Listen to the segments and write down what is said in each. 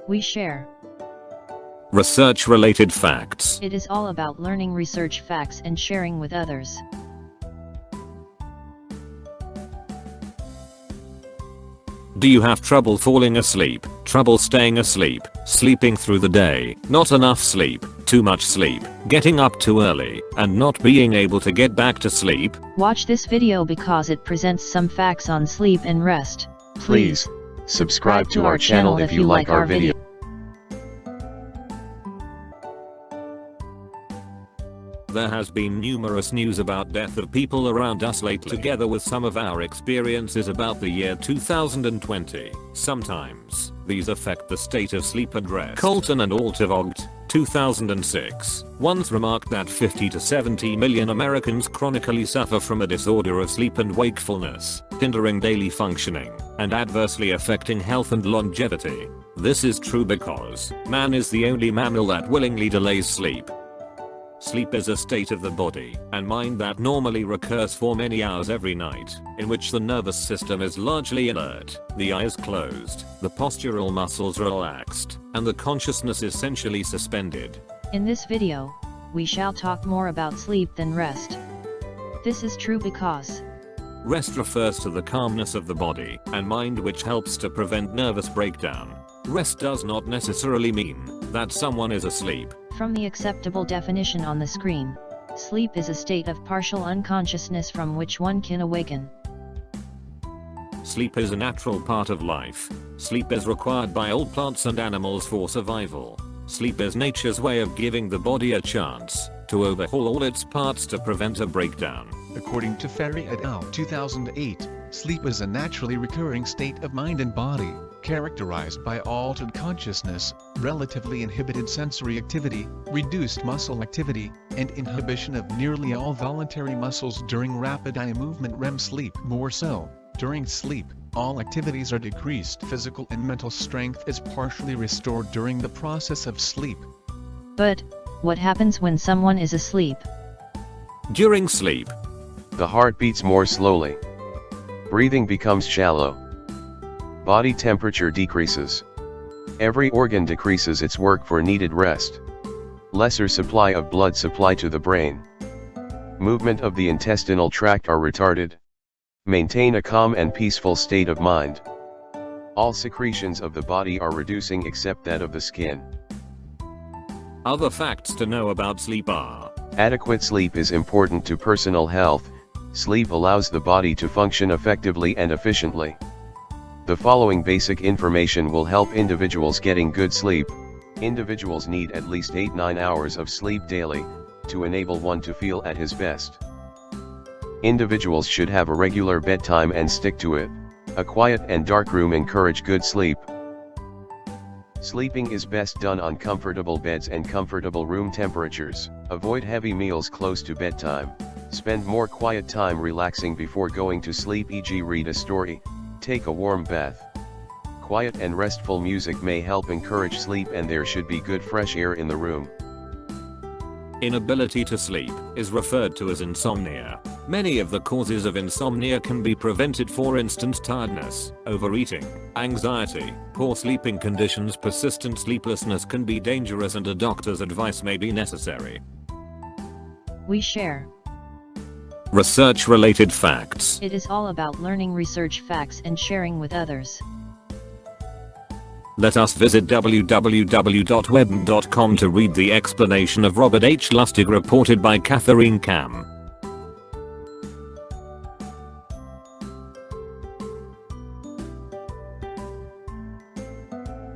We share research-related facts. It is all about learning research facts and sharing with others. Do you have trouble falling asleep, trouble staying asleep, sleeping through the day, not enough sleep, too much sleep, getting up too early, and not being able to get back to sleep? Watch this video because it presents some facts on sleep and rest. Please subscribe to our channel if you like our video. There has been numerous news about death of people around us lately, together with some of our experiences about the year 2020. Sometimes, these affect the state of sleep and rest. Colton and Altevogt, 2006, once remarked that 50 to 70 million Americans chronically suffer from a disorder of sleep and wakefulness, hindering daily functioning, and adversely affecting health and longevity. This is true because man is the only mammal that willingly delays sleep. Sleep is a state of the body and mind that normally recurs for many hours every night, in which the nervous system is largely inert, the eyes closed, the postural muscles relaxed, and the consciousness essentially suspended. In this video, we shall talk more about sleep than rest. This is true because rest refers to the calmness of the body and mind, which helps to prevent nervous breakdown. Rest does not necessarily mean that someone is asleep. From the acceptable definition on the screen, sleep is a state of partial unconsciousness from which one can awaken. Sleep is a natural part of life. Sleep is required by all plants and animals for survival. Sleep is nature's way of giving the body a chance to overhaul all its parts to prevent a breakdown. According to Ferry et al. 2008, sleep is a naturally recurring state of mind and body, characterized by altered consciousness, relatively inhibited sensory activity, reduced muscle activity, and inhibition of nearly all voluntary muscles during rapid eye movement REM sleep. More so, during sleep, all activities are decreased. Physical and mental strength is partially restored during the process of sleep. But what happens when someone is asleep? During sleep, The heart beats more slowly. Breathing becomes shallow. Body temperature decreases. Every organ decreases its work for needed rest. Lesser supply of blood supply to the brain. Movement of the intestinal tract are retarded. Maintain a calm and peaceful state of mind. All secretions of the body are reducing except that of the skin. Other facts to know about sleep are: Adequate sleep is important to personal health. Sleep allows the body to function effectively and efficiently. The following basic information will help individuals getting good sleep. Individuals need at least 8-9 hours of sleep daily, to enable one to feel at his best. Individuals should have a regular bedtime and stick to it. A quiet and dark room encourage good sleep. Sleeping is best done on comfortable beds and comfortable room temperatures. Avoid heavy meals close to bedtime. Spend more quiet time relaxing before going to sleep, e.g. read a story, take a warm bath. Quiet and restful music may help encourage sleep, and there should be good fresh air in the room. Inability to sleep is referred to as insomnia. Many of the causes of insomnia can be prevented, for instance tiredness, overeating, anxiety, poor sleeping conditions. Persistent sleeplessness can be dangerous and a doctor's advice may be necessary. We share research-related facts. It is all about learning research facts and sharing with others. Let us visit www.web.com to read the explanation of Robert H. Lustig, reported by Catherine Cam.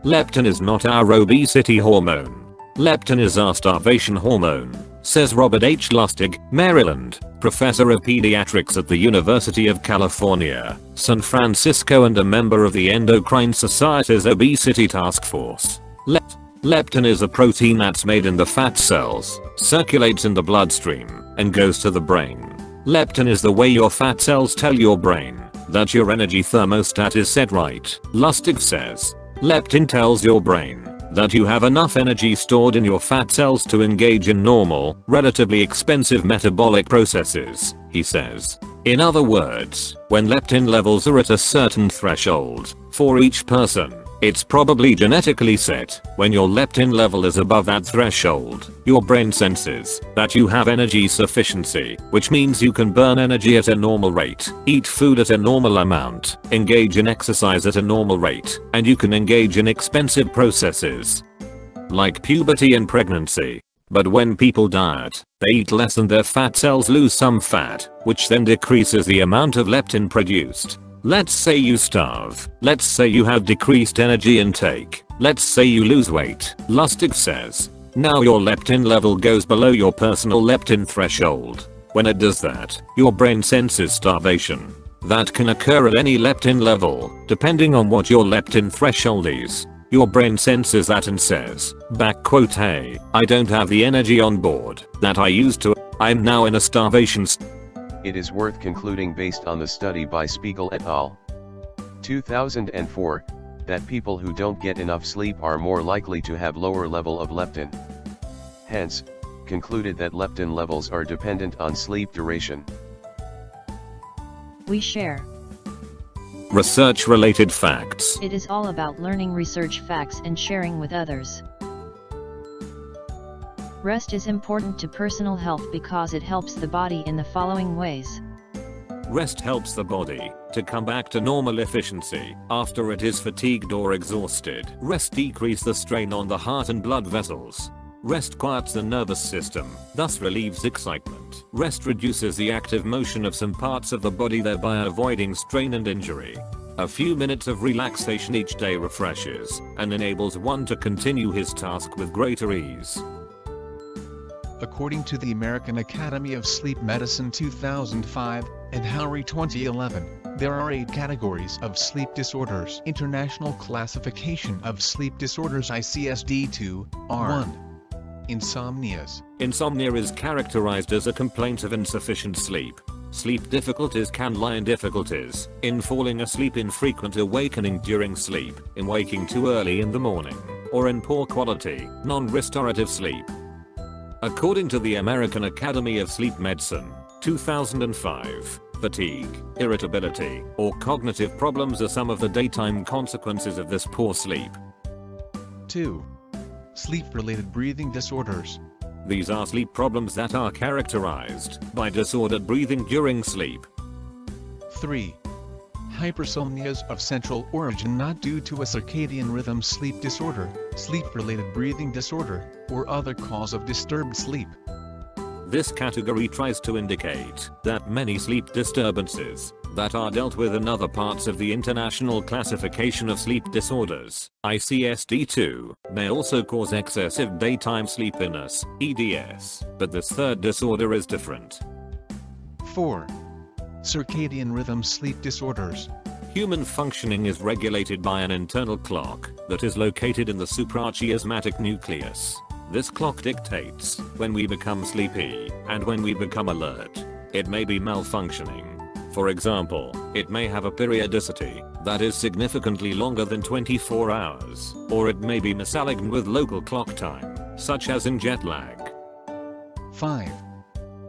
Leptin is not our obesity hormone. Leptin is our starvation hormone, says Robert H. Lustig, Maryland, professor of pediatrics at the University of California, San Francisco and a member of the Endocrine Society's Obesity Task Force. Leptin is a protein that's made in the fat cells, circulates in the bloodstream, and goes to the brain. Leptin is the way your fat cells tell your brain that your energy thermostat is set right. Lustig says, leptin tells your brain that you have enough energy stored in your fat cells to engage in normal, relatively expensive metabolic processes, he says. In other words, when leptin levels are at a certain threshold, for each person, It's probably genetically set. When your leptin level is above that threshold, your brain senses that you have energy sufficiency, which means you can burn energy at a normal rate, eat food at a normal amount, engage in exercise at a normal rate, and you can engage in expensive processes like puberty and pregnancy. But when people diet, they eat less and their fat cells lose some fat, which then decreases the amount of leptin produced. Let's say you starve. Let's say you have decreased energy intake. Let's say you lose weight. Lustig says. Now your leptin level goes below your personal leptin threshold. When it does that, your brain senses starvation. That can occur at any leptin level, depending on what your leptin threshold is. Your brain senses that and says, "Hey, I don't have the energy on board that I used to. I'm now in a starvation state." It is worth concluding based on the study by Spiegel et al. 2004, that people who don't get enough sleep are more likely to have lower level of leptin. Hence, concluded that leptin levels are dependent on sleep duration. We share research-related facts. It is all about learning research facts and sharing with others. Rest is important to personal health because it helps the body in the following ways. Rest helps the body to come back to normal efficiency after it is fatigued or exhausted. Rest decreases the strain on the heart and blood vessels. Rest quiets the nervous system, thus relieves excitement. Rest reduces the active motion of some parts of the body, thereby avoiding strain and injury. A few minutes of relaxation each day refreshes and enables one to continue his task with greater ease. According to the American Academy of Sleep Medicine 2005 and Howery 2011, there are 8 categories of sleep disorders. International Classification of Sleep Disorders ICSD-2 are 1. Insomnias. Insomnia is characterized as a complaint of insufficient sleep. Sleep difficulties can lie in difficulties in falling asleep, in frequent awakening during sleep, in waking too early in the morning, or in poor quality, non-restorative sleep. According to the American Academy of Sleep Medicine, 2005, fatigue, irritability, or cognitive problems are some of the daytime consequences of this poor sleep. 2. Sleep-related breathing disorders. These are sleep problems that are characterized by disordered breathing during sleep. 3. Hypersomnias of central origin not due to a circadian rhythm sleep disorder, sleep-related breathing disorder, or other cause of disturbed sleep. This category tries to indicate that many sleep disturbances that are dealt with in other parts of the International Classification of Sleep Disorders, ICSD-2, may also cause excessive daytime sleepiness, EDS, but this third disorder is different. 4. Circadian rhythm sleep disorders. Human functioning is regulated by an internal clock that is located in the suprachiasmatic nucleus. This clock dictates when we become sleepy and when we become alert. It may be malfunctioning. For example, it may have a periodicity that is significantly longer than 24 hours, or it may be misaligned with local clock time, such as in jet lag. 5.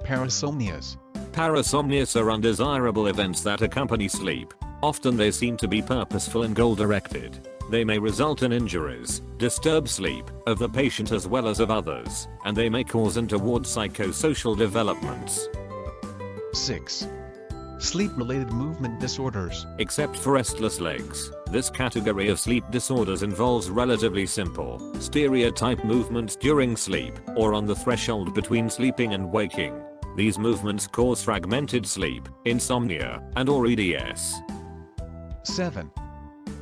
Parasomnias. Parasomnias are undesirable events that accompany sleep. Often they seem to be purposeful and goal-directed. They may result in injuries, disturb sleep of the patient as well as of others, and they may cause untoward psychosocial developments. 6. Sleep-related movement disorders. Except for restless legs, this category of sleep disorders involves relatively simple, stereotype movements during sleep, or on the threshold between sleeping and waking. These movements cause fragmented sleep, insomnia, and/or EDS. 7.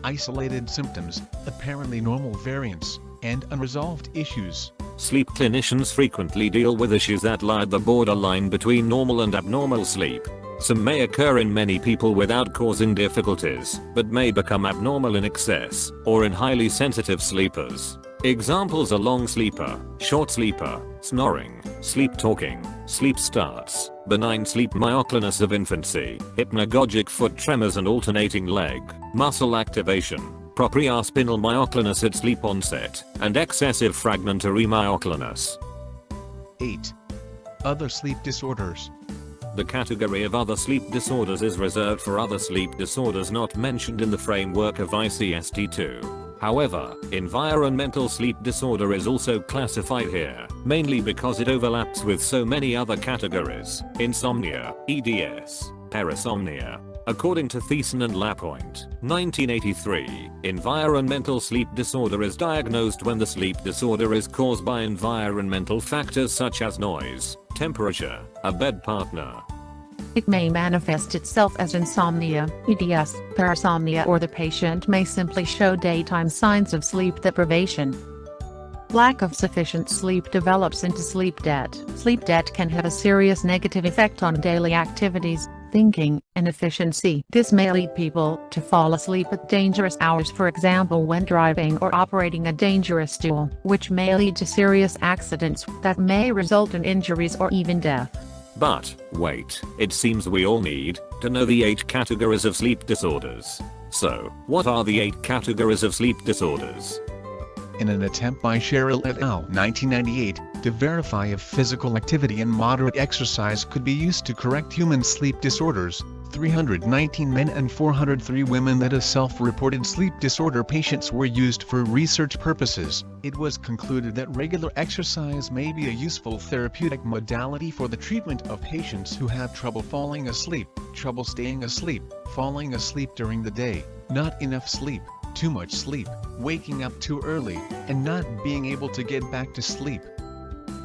Isolated symptoms, apparently normal variants, and unresolved issues. Sleep clinicians frequently deal with issues that lie at the borderline between normal and abnormal sleep. Some may occur in many people without causing difficulties, but may become abnormal in excess, or in highly sensitive sleepers. Examples are long sleeper, short sleeper, snoring, sleep talking, sleep starts, benign sleep myoclonus of infancy, hypnagogic foot tremors and alternating leg, muscle activation, propriospinal myoclonus at sleep onset, and excessive fragmentary myoclonus. 8. Other sleep disorders. The category of other sleep disorders is reserved for other sleep disorders not mentioned in the framework of ICSD-2. However, environmental sleep disorder is also classified here, mainly because it overlaps with so many other categories: insomnia, EDS, parasomnia. According to Thiessen and Lapointe, 1983, environmental sleep disorder is diagnosed when the sleep disorder is caused by environmental factors such as noise, temperature, a bed partner. It may manifest itself as insomnia, EDS, parasomnia, or the patient may simply show daytime signs of sleep deprivation. Lack of sufficient sleep develops into sleep debt. Sleep debt can have a serious negative effect on daily activities, thinking, and efficiency. This may lead people to fall asleep at dangerous hours, for example when driving or operating a dangerous tool, which may lead to serious accidents that may result in injuries or even death. But, wait, it seems we all need to know the 8 categories of sleep disorders. So, what are the 8 categories of sleep disorders? In an attempt by Cheryl et al. 1998, to verify if physical activity and moderate exercise could be used to correct human sleep disorders, 319 men and 403 women that are self-reported sleep disorder patients were used for research purposes. It was concluded that regular exercise may be a useful therapeutic modality for the treatment of patients who have trouble falling asleep, trouble staying asleep, falling asleep during the day, not enough sleep, too much sleep, waking up too early, and not being able to get back to sleep.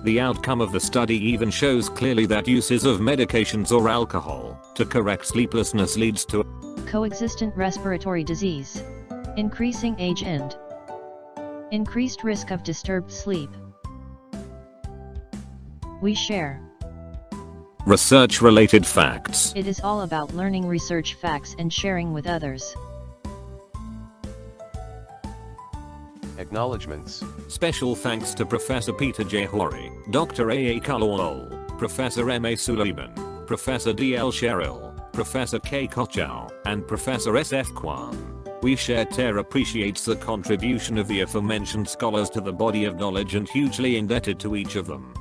The outcome of the study even shows clearly that uses of medications or alcohol to correct sleeplessness leads to coexistent respiratory disease, increasing age and increased risk of disturbed sleep. We share research-related facts. It is all about learning research facts and sharing with others. Acknowledgements. Special thanks to Professor Peter J. Horry, Dr. A. A. Kalawal, Professor M. A. Suleiman, Professor D. L. Sherrill, Professor K. Kochow, and Professor S. F. Kwan. We share TER appreciates the contribution of the aforementioned scholars to the body of knowledge and hugely indebted to each of them.